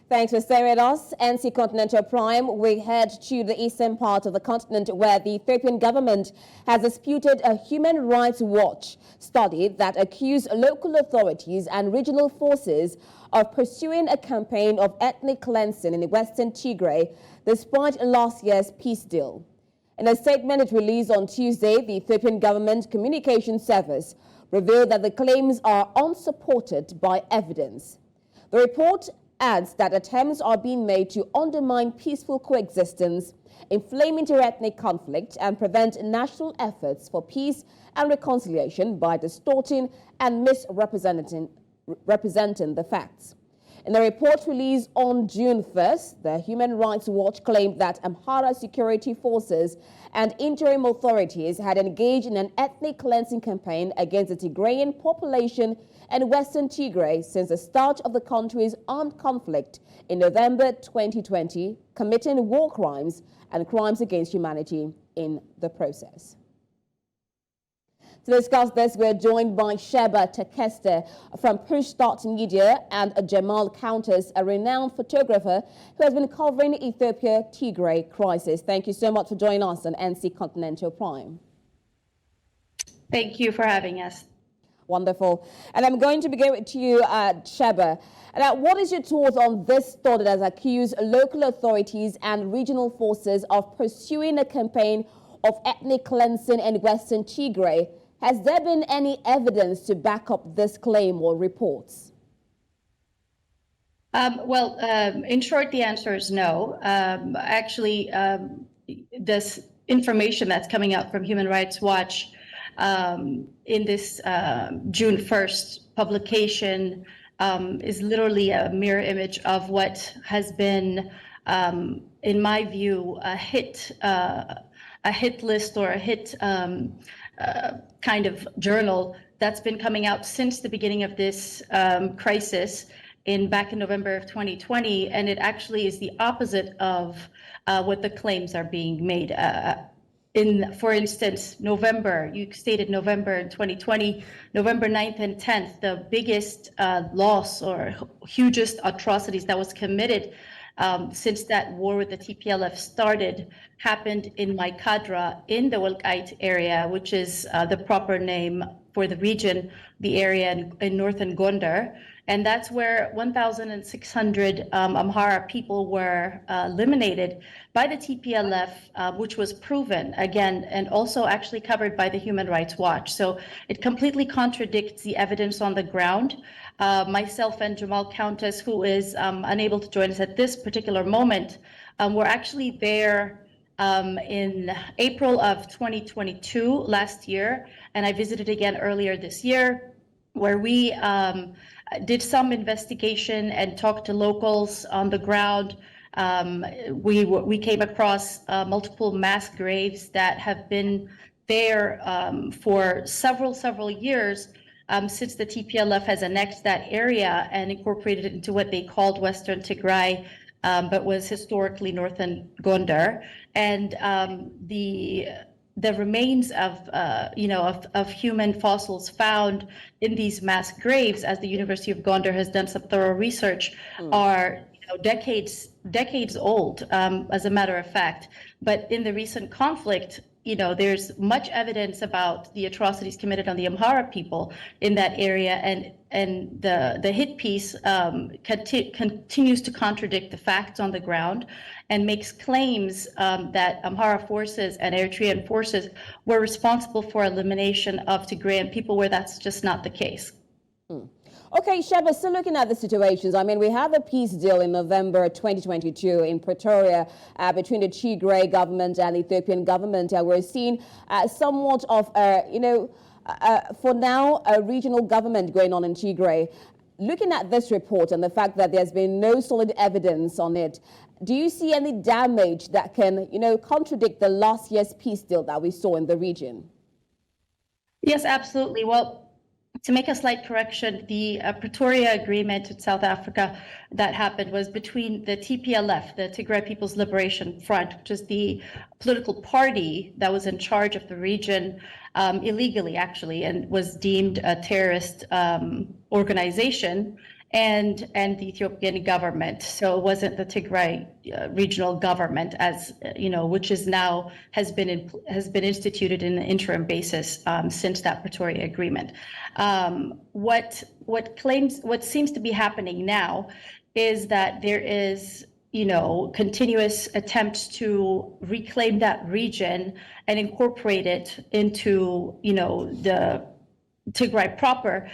Thanks for staying with us. NC Continental Prime, we head to the eastern part of the continent where the Ethiopian government has disputed a Human Rights Watch study that accused local authorities and regional forces of pursuing a campaign of ethnic cleansing in the Western Tigray despite last year's peace deal. In a statement it released on Tuesday, the Ethiopian government communication service revealed that the claims are unsupported by evidence. The report adds that attempts are being made to undermine peaceful coexistence, inflame interethnic conflict, and prevent national efforts for peace and reconciliation by distorting and misrepresenting the facts. In a report released on June 1st, the Human Rights Watch claimed that Amhara security forces and interim authorities had engaged in an ethnic cleansing campaign against the Tigrayan population and Western Tigray since the start of the country's armed conflict in November 2020, committing war crimes and crimes against humanity in the process. To discuss this, we're joined by Sheba Tekeste from Push Start Media and Jamal Countess, a renowned photographer who has been covering the Ethiopia-Tigray crisis. Thank you so much for joining us on NC Continental Prime. Thank you for having us. Wonderful. And I'm going to begin with you, Sheba. What is your thoughts on this study that has accused local authorities and regional forces of pursuing a campaign of ethnic cleansing in Western Tigray? Has there been any evidence to back up this claim or reports? In short, the answer is no. This information that's coming out from Human Rights Watch in this June 1st publication is literally a mirror image of what has been, in my view, a hit list or a hit kind of journal that's been coming out since the beginning of this crisis back in November of 2020, and it actually is the opposite of what the claims are being made. For instance, November, you stated November in 2020, November 9th and 10th, the biggest loss or hugest atrocities that was committed since that war with the TPLF started happened in Maikadra in the Walqait area, which is the proper name for the region, the area in northern Gondar. And that's where 1,600 Amhara people were eliminated by the TPLF, which was proven again, and also actually covered by the Human Rights Watch. So it completely contradicts the evidence on the ground. Myself and Jamal Countess, who is unable to join us at this particular moment, were actually there in April of 2022, last year, and I visited again earlier this year, where we did some investigation and talked to locals on the ground. We came across multiple mass graves that have been there for several years since the TPLF has annexed that area and incorporated it into what they called Western Tigray, but was historically northern Gondar. And the remains of human fossils found in these mass graves, as the University of Gondar has done some thorough research, are decades old, as a matter of fact. But in the recent conflict, there's much evidence about the atrocities committed on the Amhara people in that area, and the hit piece continues to contradict the facts on the ground and makes claims that Amhara forces and Eritrean forces were responsible for elimination of Tigrayan people, where that's just not the case. Okay, Sheba, still looking at the situations. I mean, we have a peace deal in November 2022 in Pretoria between the Tigray government and the Ethiopian government. We're seeing somewhat of, for now, a regional government going on in Tigray. Looking at this report and the fact that there's been no solid evidence on it, do you see any damage that can, contradict the last year's peace deal that we saw in the region? Yes, absolutely. Well, to make a slight correction, the Pretoria Agreement in South Africa that happened was between the TPLF, the Tigray People's Liberation Front, which is the political party that was in charge of the region illegally, actually, and was deemed a terrorist organization, and the Ethiopian government. So it wasn't the Tigray regional government, as you know, which is now has been instituted in an interim basis since that Pretoria agreement. What seems to be happening now is that there is, you know, continuous attempts to reclaim that region and incorporate it into, you know, the Tigray proper.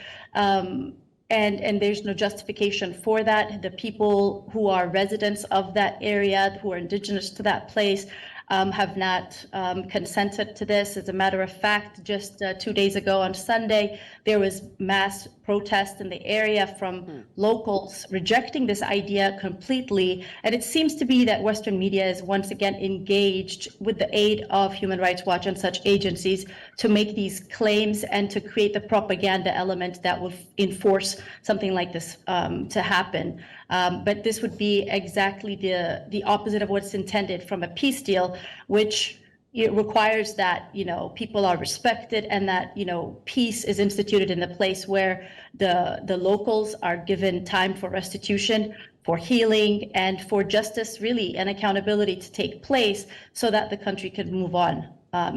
And there's no justification for that. The people who are residents of that area, who are indigenous to that place, have not consented to this. As a matter of fact, just 2 days ago on Sunday, there was mass protest in the area from locals rejecting this idea completely. And it seems to be that Western media is once again engaged with the aid of Human Rights Watch and such agencies to make these claims and to create the propaganda element that will enforce something like this to happen. But this would be exactly the opposite of what's intended from a peace deal, which it requires that, you know, people are respected and that, you know, peace is instituted in the place where the locals are given time for restitution, for healing, and for justice, really, and accountability to take place so that the country can move on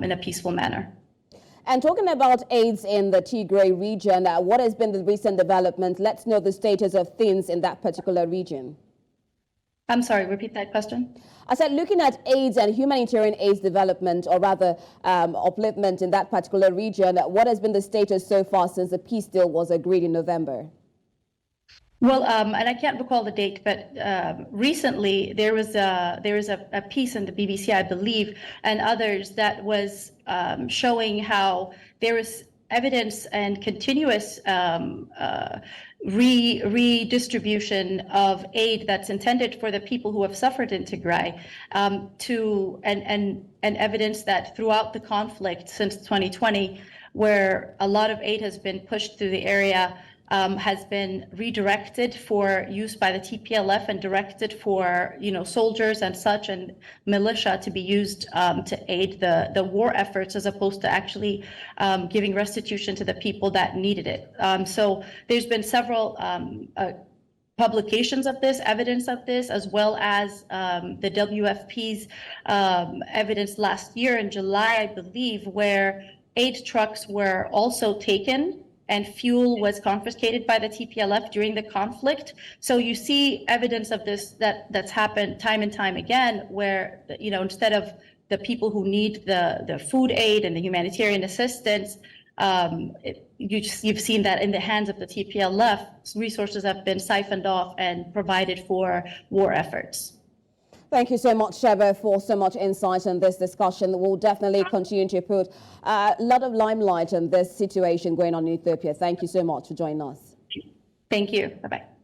in a peaceful manner. And talking about AIDS in the Tigray region, what has been the recent development? Let's know the status of things in that particular region. I'm sorry, repeat that question. I said, looking at AIDS and humanitarian AIDS development, or rather upliftment in that particular region, what has been the status so far since the peace deal was agreed in November? Well, and I can't recall the date, but recently there was a piece in the BBC, I believe, and others that was showing how there is evidence and continuous redistribution of aid that's intended for the people who have suffered in Tigray, and evidence that throughout the conflict since 2020, where a lot of aid has been pushed through the area, has been redirected for use by the TPLF and directed for, you know, soldiers and such and militia to be used to aid the war efforts, as opposed to actually giving restitution to the people that needed it. So there's been several publications of this, evidence of this, as well as the WFP's evidence last year in July, I believe, where aid trucks were also taken and fuel was confiscated by the TPLF during the conflict. So you see evidence of this that's happened time and time again, where, you know, instead of the people who need the food aid and the humanitarian assistance, you've seen that in the hands of the TPLF, resources have been siphoned off and provided for war efforts. Thank you so much, Sheba, for so much insight on this discussion. We'll definitely continue to put a lot of limelight on this situation going on in Ethiopia. Thank you so much for joining us. Thank you. Bye-bye.